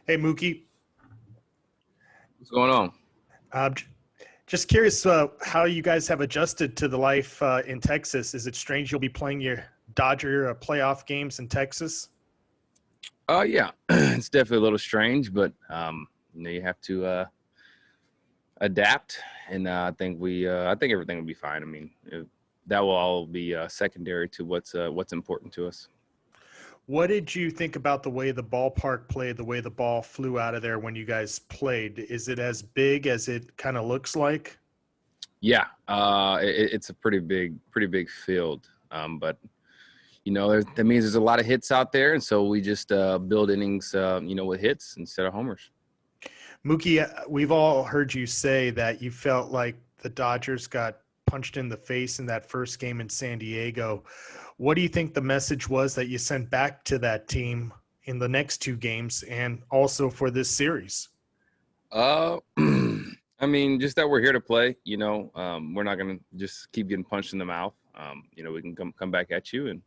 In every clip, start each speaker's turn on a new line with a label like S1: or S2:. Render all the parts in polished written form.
S1: Hey, Mookie.
S2: What's going on?
S1: J- just curious how you guys have adjusted to the life in Texas. Is it strange you'll be playing your Dodger playoff games in Texas?
S2: Yeah, it's definitely a little strange, but you have to adapt, and I think I think everything will be fine. I mean, that will all be secondary to what's important to us.
S1: What did you think about the way the ballpark played, the way the ball flew out of there when you guys played? Is it as big as it kind of looks like?
S2: Yeah, it's a pretty big field, but that means there's a lot of hits out there, and so we just build innings, with hits instead of homers.
S1: Mookie, we've all heard you say that you felt like the Dodgers got punched in the face in that first game in San Diego. What do you think the message was that you sent back to that team in the next two games and also for this series?
S2: Uh, I mean, just that we're here to play. We're not gonna just keep getting punched in the mouth. We can come back at you, and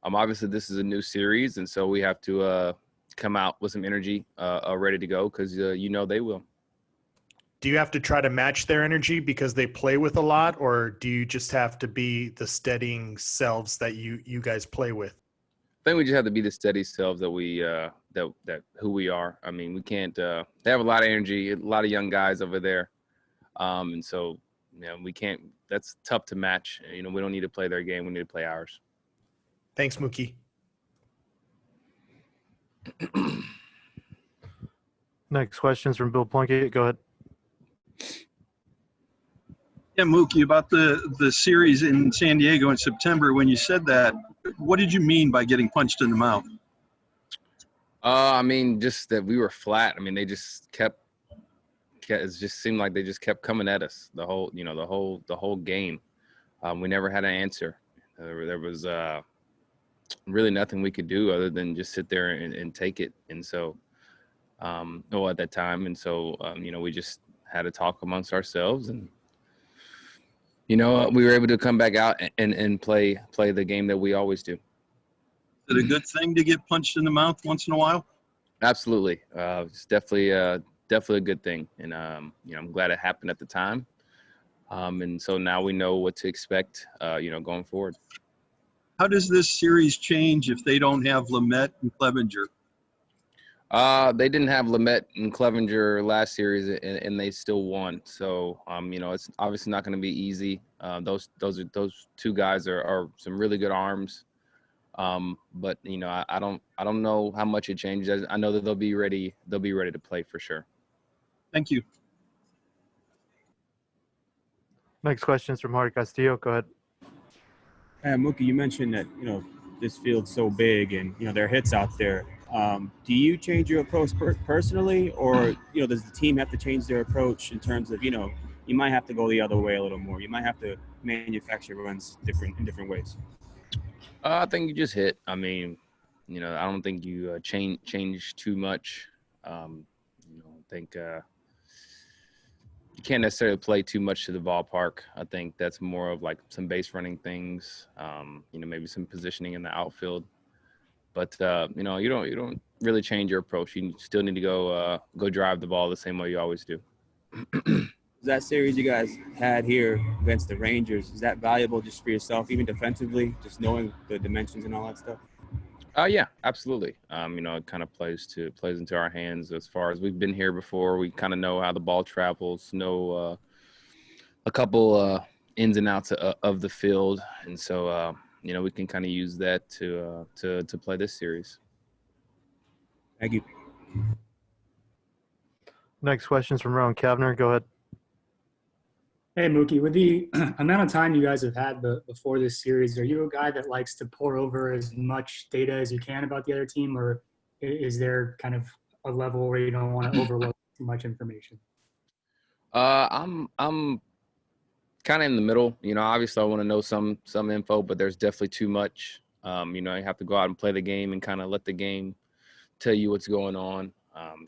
S2: obviously this is a new series, and so we have to come out with some energy, ready to go, because they will.
S1: Do you have to try to match their energy because they play with a lot, or do you just have to be the steadying selves that you guys play with?
S2: I think we just have to be the steady selves that we that who we are. I mean, we can't. They have a lot of energy, a lot of young guys over there, and so we can't. That's tough to match. We don't need to play their game. We need to play ours.
S1: Thanks, Mookie.
S3: Next question is from Bill Plunkett. Go ahead.
S4: Yeah, Mookie, about the series in San Diego in September, when you said that, what did you mean by getting punched in the mouth?
S2: I mean, just that we were flat. I mean, they just kept it just seemed like they just kept coming at us the whole game. We never had an answer. There was really nothing we could do other than just sit there and take it. And so, at that time, and so we just had to talk amongst ourselves, and we were able to come back out and play the game that we always do.
S4: Is it a good thing to get punched in the mouth once in a while?
S2: Absolutely. It's definitely a good thing. And, I'm glad it happened at the time. And so now we know what to expect, going forward.
S4: How does this series change if they don't have Lamet and Clevenger?
S2: They didn't have Lamet and Clevenger last series, and they still won. So, it's obviously not going to be easy. Those two guys are some really good arms. But I don't know how much it changes. I know that they'll be ready to play for sure.
S4: Thank you.
S3: Next question is from Hardy Castillo. Go ahead.
S5: Mookie, you mentioned that this field's so big and there are hits out there. Do you change your approach personally, or does the team have to change their approach in terms of you might have to go the other way a little more? You might have to manufacture runs in different ways.
S2: I think you just hit. I mean, I don't think you change too much. I think you can't necessarily play too much to the ballpark. I think that's more of like some base running things. Maybe some positioning in the outfield. But you don't really change your approach. You still need to go drive the ball the same way you always do.
S5: That series you guys had here against the Rangers, is that valuable just for yourself, even defensively, just knowing the dimensions and all that stuff?
S2: Yeah, absolutely. It kind of plays into our hands as far as we've been here before. We kind of know how the ball travels, know a couple ins and outs of the field, and so we can kind of use that to play this series.
S5: Thank you.
S3: Next question is from Ron Kavner. Go ahead.
S6: Hey, Mookie, with the amount of time you guys have had before this series, are you a guy that likes to pour over as much data as you can about the other team, or is there kind of a level where you don't want to overload too much information?
S2: I'm kind of in the middle. Obviously I want to know some info, but there's definitely too much. You have to go out and play the game and kind of let the game tell you what's going on.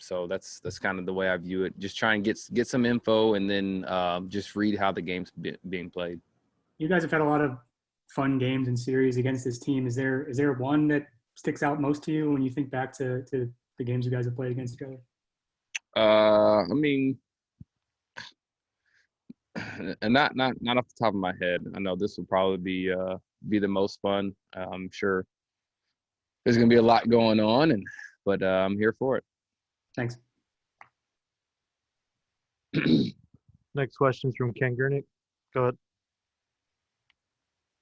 S2: So that's kind of the way I view it. Just try and get some info, and then just read how the game's being played.
S6: You guys have had a lot of fun games and series against this team. Is there one that sticks out most to you when you think back to the games you guys have played against each other?
S2: I mean, and not off the top of my head. I know this will probably be the most fun. I'm sure there's gonna be a lot going on, but I'm here for it.
S6: Thanks.
S3: Next question is from Ken Gurnick. Go ahead.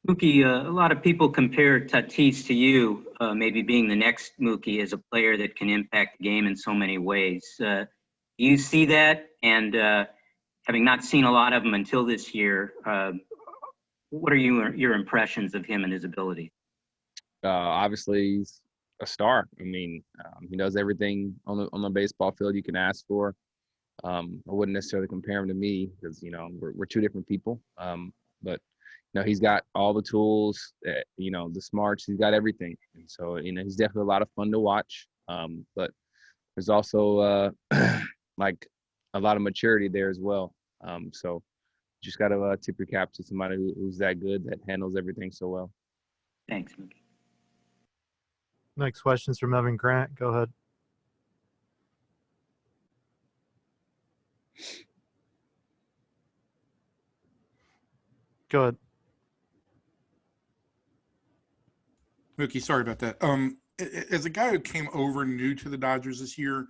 S7: Mookie, a lot of people compare Tatis to you, maybe being the next Mookie as a player that can impact the game in so many ways. Do you see that? And having not seen a lot of him until this year, what are your impressions of him and his ability?
S2: Obviously, he's a star. I mean, he does everything on the baseball field you can ask for. I wouldn't necessarily compare him to me because we're two different people. But he's got all the tools, the smarts. He's got everything, and so he's definitely a lot of fun to watch. But there's also like a lot of maturity there as well. So just got to tip your cap to somebody who's that good, that handles everything so well.
S7: Thanks, Mookie.
S3: Next question is from Evan Grant. Go ahead. Go ahead.
S8: Mookie, sorry about that. As a guy who came over new to the Dodgers this year,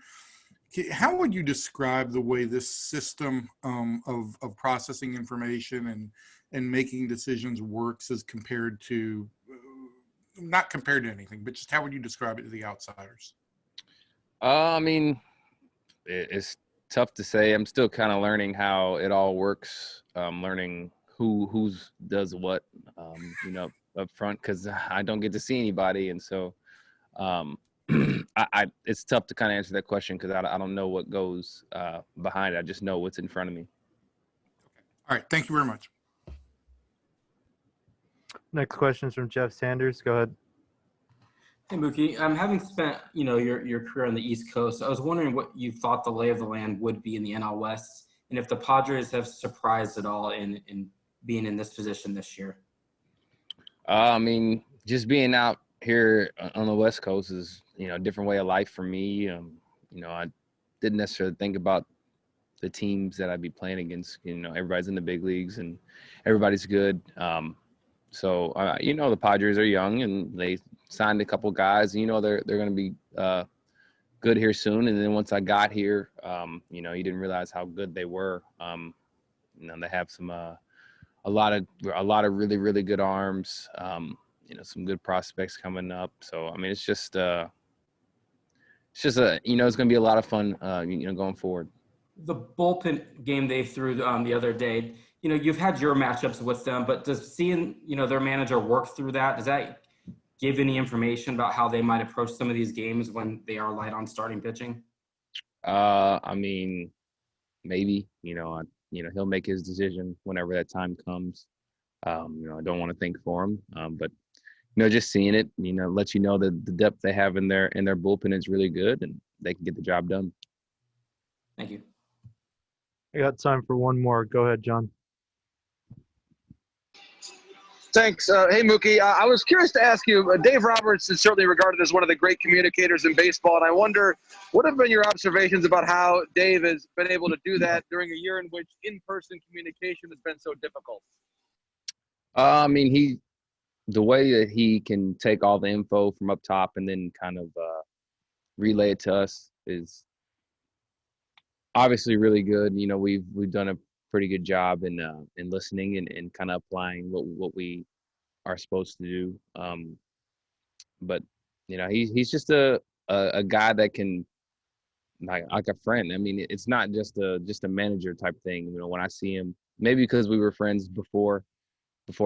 S8: how would you describe the way this system of processing information and making decisions works as compared to, not compared to anything, but just how would you describe it to the outsiders?
S2: I mean, it's tough to say. I'm still kind of learning how it all works. Learning who's does what, up front, because I don't get to see anybody, and so it's tough to kind of answer that question because I don't know what goes behind it. I just know what's in front of me.
S8: All right, thank you very much.
S3: Next question is from Jeff Sanders. Go ahead.
S9: Hey, Mookie. Having spent, your career on the East Coast, I was wondering what you thought the lay of the land would be in the NL West, and if the Padres have surprised at all in being in this position this year.
S2: I mean, just being out here on the West Coast is, a different way of life for me. I didn't necessarily think about the teams that I'd be playing against. Everybody's in the big leagues and everybody's good. So the Padres are young and they signed a couple guys. They're going to be good here soon. And then once I got here, you didn't realize how good they were. They have some a lot of really, really good arms. Some good prospects coming up. So I mean, it's just it's going to be a lot of fun. Going forward.
S9: The bullpen game they threw the other day. You've had your matchups with them, but does seeing their manager work through that, does that give any information about how they might approach some of these games when they are light on starting pitching?
S2: I mean, maybe. He'll make his decision whenever that time comes. I don't want to think for him, but just seeing it, lets you know that the depth they have in their bullpen is really good, and they can get the job done.
S9: Thank you.
S3: I got time for one more. Go ahead, John.
S10: Thanks. Hey, Mookie. I was curious to ask you, Dave Roberts is certainly regarded as one of the great communicators in baseball, and I wonder, what have been your observations about how Dave has been able to do that during a year in which in-person communication has been so difficult?
S2: I mean, the way that he can take all the info from up top and then kind of relay it to us is obviously really good. We've done a pretty good job in listening and kind of applying what we are supposed to do. But he's just a guy that can like a friend. I mean, it's not just a manager type thing. When I see him, maybe because we were friends before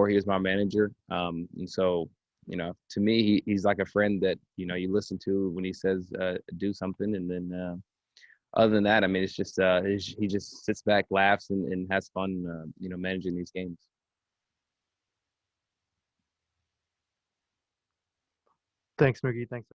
S2: he was my manager. And so, to me, he's like a friend that, you listen to when he says do something. And then other than that, I mean, it's just he just sits back, laughs, and has fun, managing these games.
S3: Thanks, Mookie. Thanks.